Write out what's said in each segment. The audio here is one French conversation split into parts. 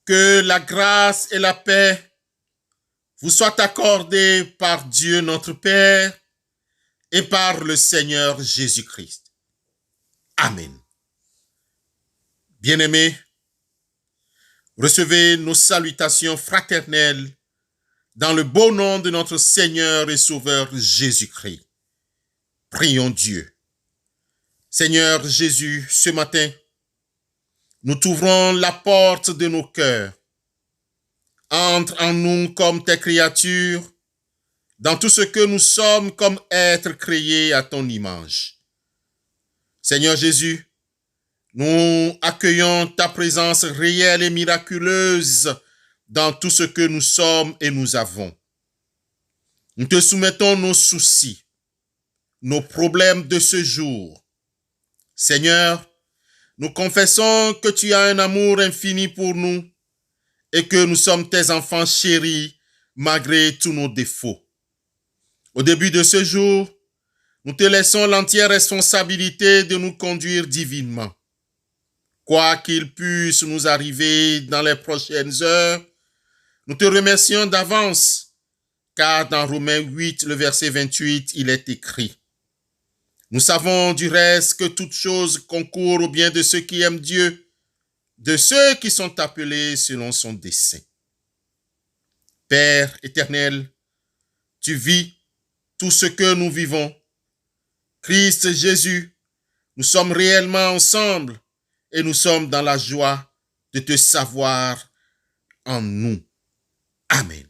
Que la grâce et la paix vous soient accordées par Dieu notre Père et par le Seigneur Jésus-Christ. Amen. Bien-aimés, recevez nos salutations fraternelles dans le beau nom de notre Seigneur et Sauveur Jésus-Christ. Prions Dieu. Seigneur Jésus, ce matin, nous t'ouvrons la porte de nos cœurs. Entre en nous comme tes créatures, dans tout ce que nous sommes comme êtres créés à ton image. Seigneur Jésus, nous accueillons ta présence réelle et miraculeuse dans tout ce que nous sommes et nous avons. Nous te soumettons nos soucis, nos problèmes de ce jour. Seigneur, nous confessons que tu as un amour infini pour nous et que nous sommes tes enfants chéris malgré tous nos défauts. Au début de ce jour, nous te laissons l'entière responsabilité de nous conduire divinement. Quoi qu'il puisse nous arriver dans les prochaines heures, nous te remercions d'avance, car dans Romains 8, le verset 28, il est écrit: nous savons du reste que toutes choses concourent au bien de ceux qui aiment Dieu, de ceux qui sont appelés selon son dessein. Père éternel, tu vis tout ce que nous vivons. Christ Jésus, nous sommes réellement ensemble et nous sommes dans la joie de te savoir en nous. Amen.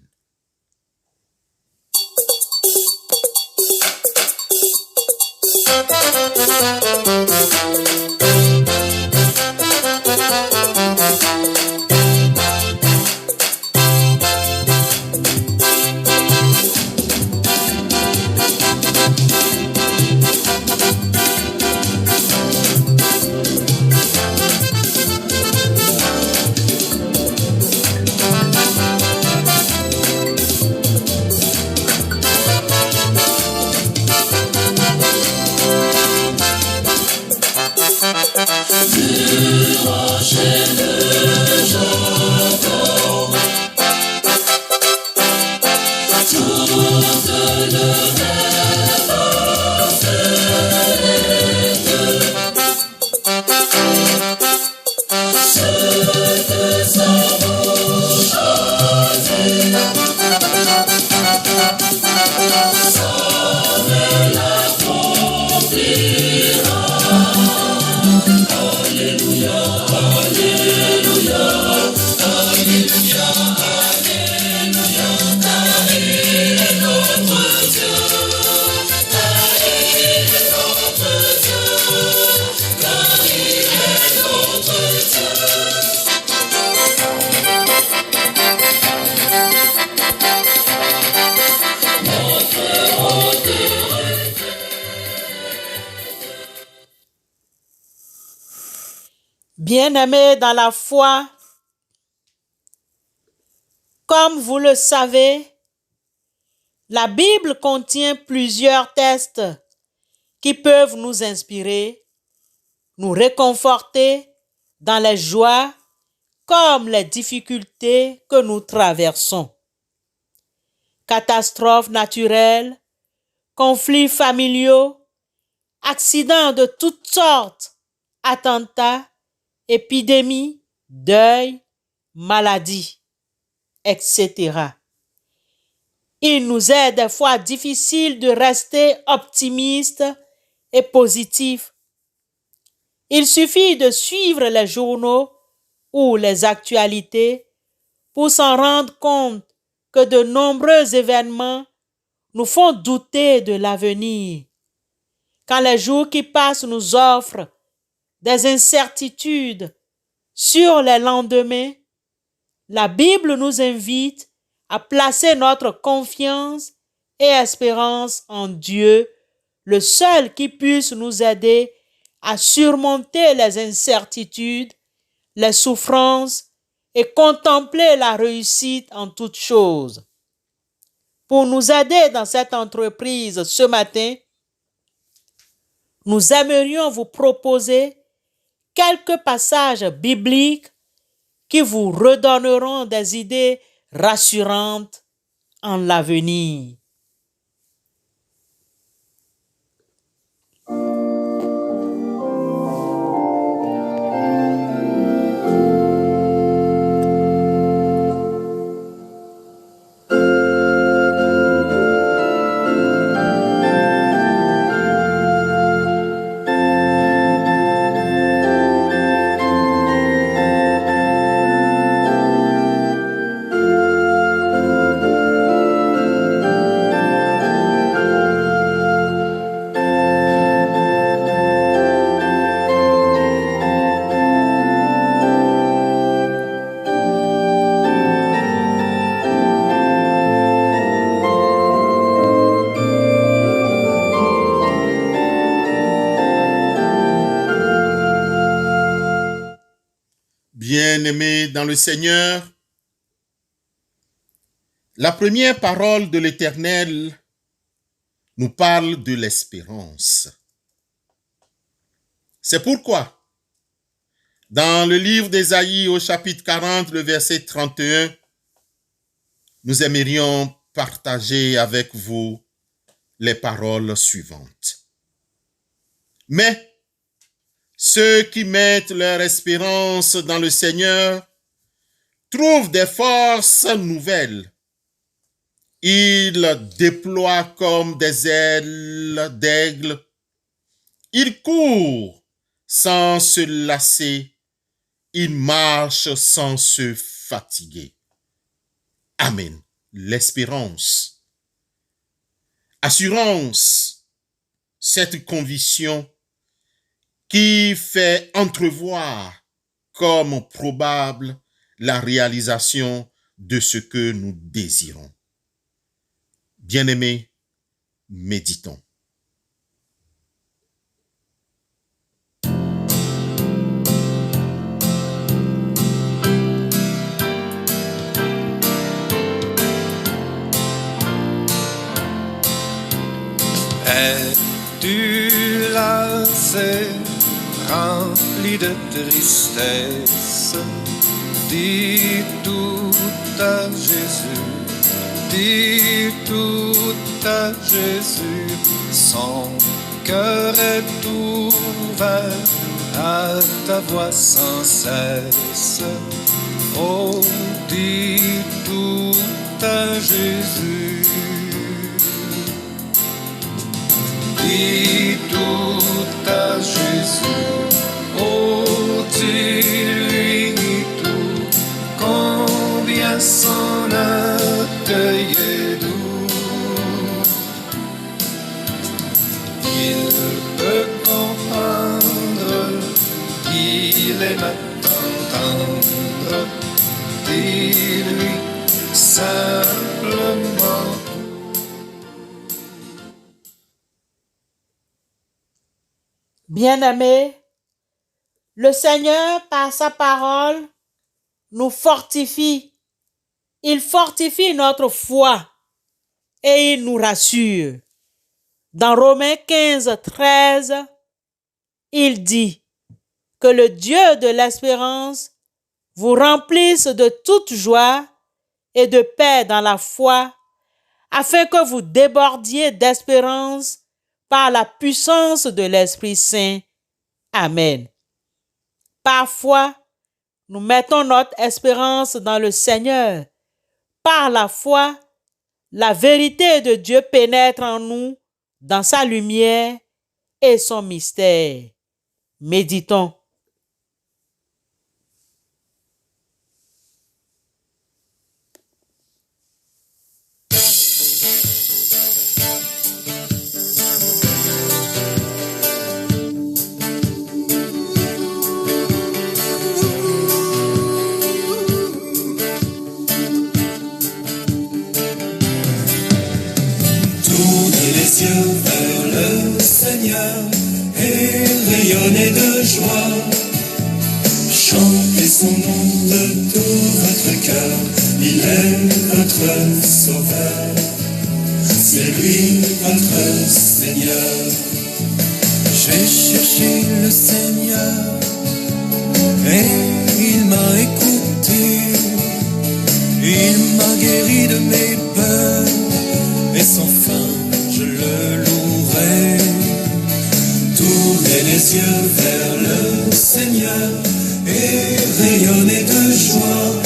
Bien-aimés dans la foi, comme vous le savez, la Bible contient plusieurs textes qui peuvent nous inspirer, nous réconforter dans les joies comme les difficultés que nous traversons. Catastrophes naturelles, conflits familiaux, accidents de toutes sortes, attentats, épidémies, deuil, maladies, etc. Il nous est des fois difficile de rester optimiste et positif. Il suffit de suivre les journaux ou les actualités pour s'en rendre compte que de nombreux événements nous font douter de l'avenir. Quand les jours qui passent nous offrent des incertitudes sur les lendemains, la Bible nous invite à placer notre confiance et espérance en Dieu, le seul qui puisse nous aider à surmonter les incertitudes, les souffrances et contempler la réussite en toutes choses. Pour nous aider dans cette entreprise ce matin, nous aimerions vous proposer quelques passages bibliques qui vous redonneront des idées rassurantes en l'avenir. Bien-aimés dans le Seigneur, la première parole de l'Éternel nous parle de l'espérance. C'est pourquoi, dans le livre d'Ésaïe au chapitre 40, le verset 31, nous aimerions partager avec vous les paroles suivantes. Mais ceux qui mettent leur espérance dans le Seigneur trouvent des forces nouvelles. Ils déploient comme des ailes d'aigle. Ils courent sans se lasser. Ils marchent sans se fatiguer. Amen. L'espérance. Assurance, cette conviction qui fait entrevoir comme probable la réalisation de ce que nous désirons. Bien-aimés, méditons. Es-tu lassé, rempli de tristesse? Dis tout à Jésus, dis tout à Jésus. Son cœur est ouvert à ta voix sans cesse. Oh, dis tout à Jésus. Dis tout à Jésus, oh dis-lui tout, combien son accueil est doux. Il peut comprendre, il aime t'entendre, dis-lui simplement. Bien-aimés, le Seigneur, par sa parole, nous fortifie. Il fortifie notre foi et il nous rassure. Dans Romains 15, 13, il dit que le Dieu de l'espérance vous remplisse de toute joie et de paix dans la foi, afin que vous débordiez d'espérance par la puissance de l'Esprit Saint. Amen. Parfois, nous mettons notre espérance dans le Seigneur. Par la foi, la vérité de Dieu pénètre en nous dans sa lumière et son mystère. Méditons. Vers le Seigneur et rayonnez de joie. Chantez son nom de tout votre cœur. Il est votre sauveur. C'est lui votre Seigneur. J'ai cherché le Seigneur et il m'a écouté. Il m'a guéri de mes peurs, et sans fin je le louerai. Tournez les yeux vers le Seigneur et rayonnez de joie.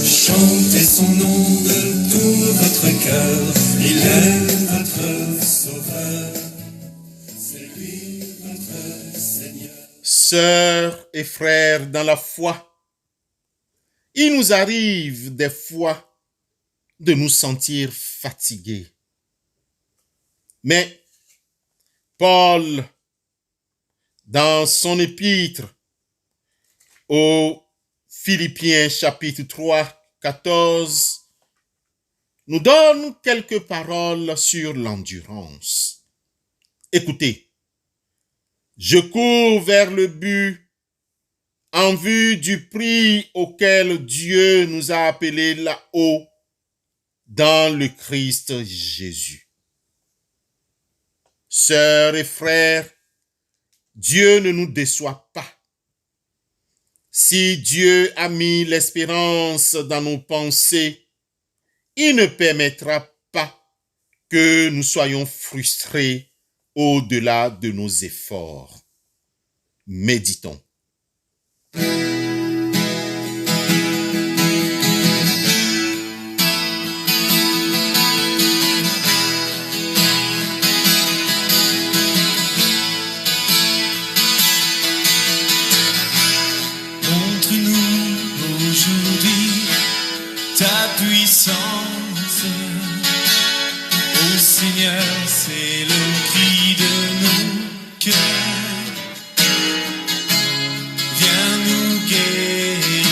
Chantez son nom de tout votre cœur, il est votre sauveur, c'est lui votre Seigneur. Sœurs et frères dans la foi, il nous arrive des fois de nous sentir fatigués. Mais Paul, dans son épître aux Philippiens chapitre 3, 14, nous donne quelques paroles sur l'endurance. Écoutez, je cours vers le but en vue du prix auquel Dieu nous a appelés là-haut dans le Christ Jésus. Sœurs et frères, Dieu ne nous déçoit pas. Si Dieu a mis l'espérance dans nos pensées, il ne permettra pas que nous soyons frustrés au-delà de nos efforts. Méditons. Ta puissance, ô Seigneur, c'est le cri de nos cœurs. Viens nous guérir,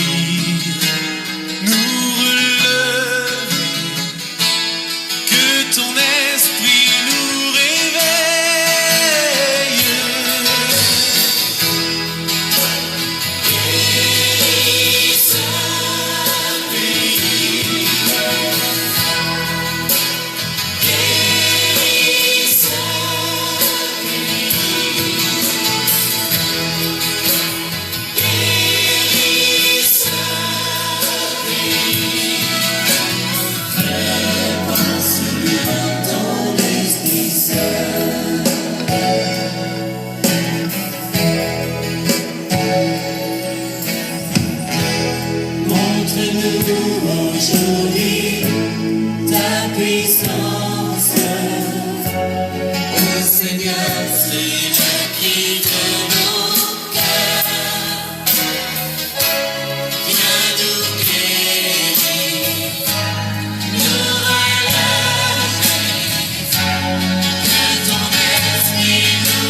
nous relever, que ton esprit nous réveille. Aujourd'hui, ta puissance, ô Seigneur, c'est le cri de nos cœurs. Viens nous guérir, nous relever, que ton esprit nous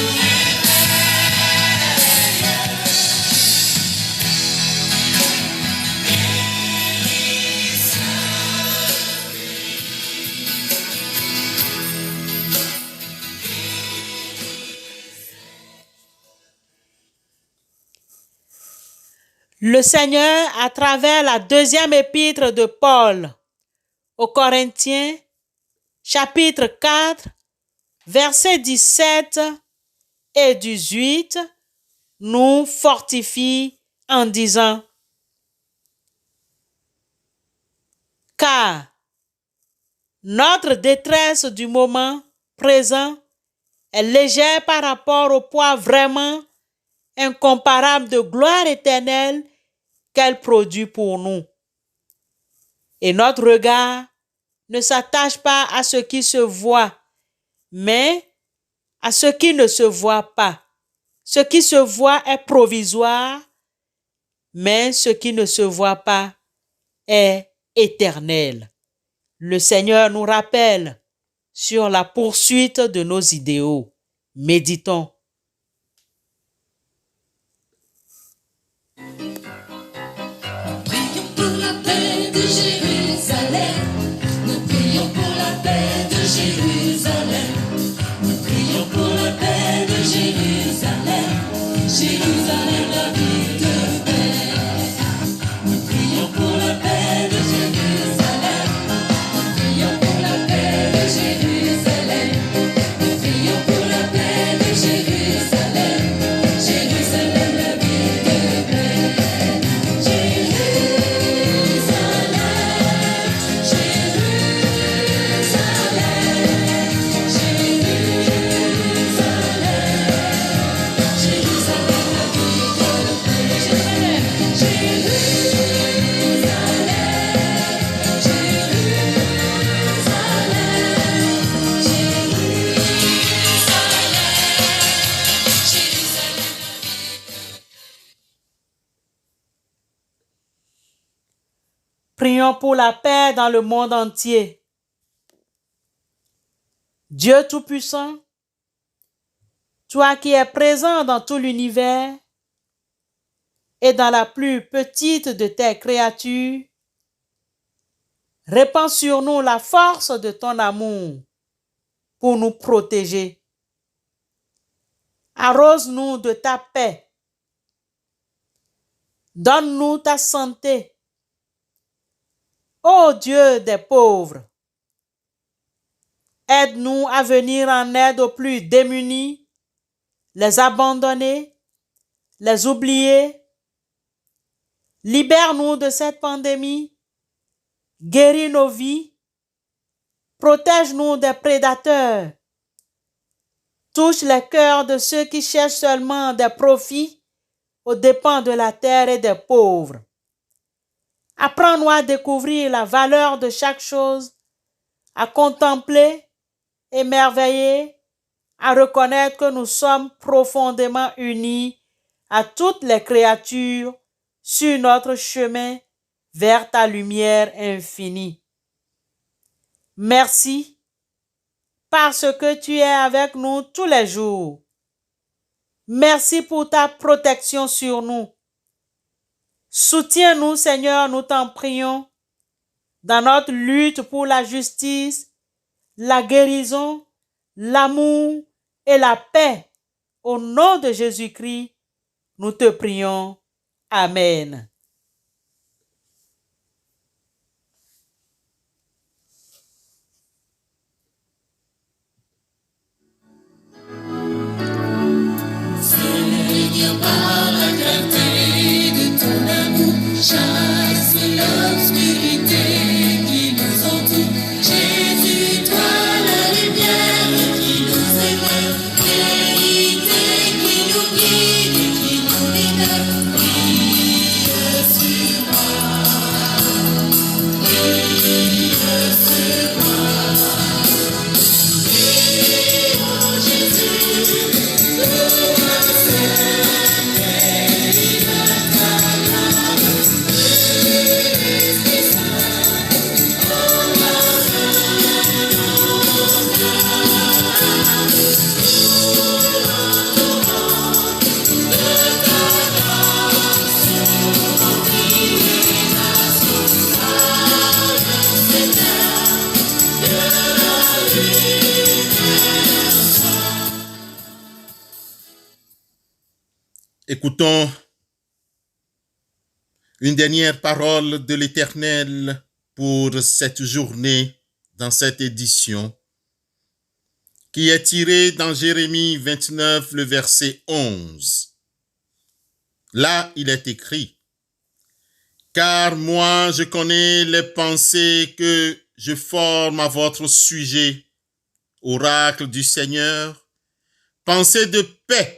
Le Seigneur, à travers la deuxième épître de Paul aux Corinthiens, chapitre 4, versets 17 et 18, nous fortifie en disant: car notre détresse du moment présent est légère par rapport au poids vraiment incomparable de gloire éternelle qu'elle produit pour nous. Et notre regard ne s'attache pas à ce qui se voit, mais à ce qui ne se voit pas. Ce qui se voit est provisoire, mais ce qui ne se voit pas est éternel. Le Seigneur nous rappelle sur la poursuite de nos idéaux. Méditons. Prions pour la paix de Jérusalem. Nous prions pour la paix de Jérusalem. Nous prions pour la paix de Jérusalem. Jérusalem, la ville de paix. Nous prions pour la paix de Jérusalem. Nous prions pour la paix de Jérusalem. Nous prions pour la paix de Jérusalem. Jérusalem, la ville de paix. Jérusalem. Prions pour la paix dans le monde entier. Dieu Tout-Puissant, toi qui es présent dans tout l'univers et dans la plus petite de tes créatures, répands sur nous la force de ton amour pour nous protéger. Arrose-nous de ta paix. Donne-nous ta santé. Ô Dieu des pauvres, aide-nous à venir en aide aux plus démunis, les abandonnés, les oubliés. Libère-nous de cette pandémie. Guéris nos vies. Protège-nous des prédateurs. Touche les cœurs de ceux qui cherchent seulement des profits aux dépens de la terre et des pauvres. Apprends-nous à découvrir la valeur de chaque chose, à contempler, émerveiller, à reconnaître que nous sommes profondément unis à toutes les créatures sur notre chemin vers ta lumière infinie. Merci parce que tu es avec nous tous les jours. Merci pour ta protection sur nous. Soutiens-nous, Seigneur, nous t'en prions, dans notre lutte pour la justice, la guérison, l'amour et la paix. Au nom de Jésus-Christ, nous te prions. Amen. Seigneur, par la clarté de ton amour, chasse l'obscurité qui nous entoure. Jésus, toi la lumière qui nous éclaire, vérité qui nous guide et qui nous libère. Brille sur moi, brille sur moi. Brille, oh Jésus, Écoutons une dernière parole de l'Éternel pour cette journée dans cette édition qui est tirée dans Jérémie 29, le verset 11. Là, il est écrit: « Car moi, je connais les pensées que je forme à votre sujet, oracle du Seigneur, pensées de paix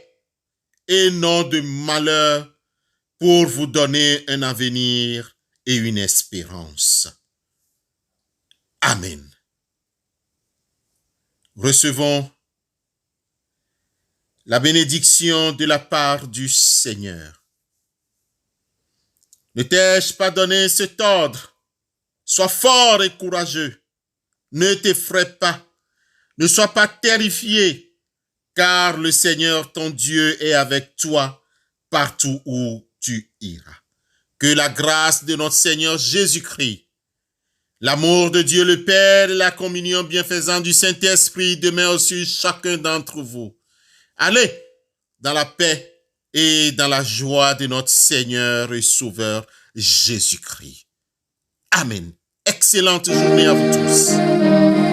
et non de malheur, pour vous donner un avenir et une espérance. » Amen. Recevons la bénédiction de la part du Seigneur. Ne t'ai-je pas donné cet ordre? Sois fort et courageux. Ne t'effraie pas. Ne sois pas terrifié, car le Seigneur ton Dieu est avec toi partout où tu iras. Que la grâce de notre Seigneur Jésus-Christ, l'amour de Dieu le Père et la communion bienfaisante du Saint-Esprit demeurent sur chacun d'entre vous. Allez dans la paix et dans la joie de notre Seigneur et Sauveur Jésus-Christ. Amen. Excellente journée à vous tous.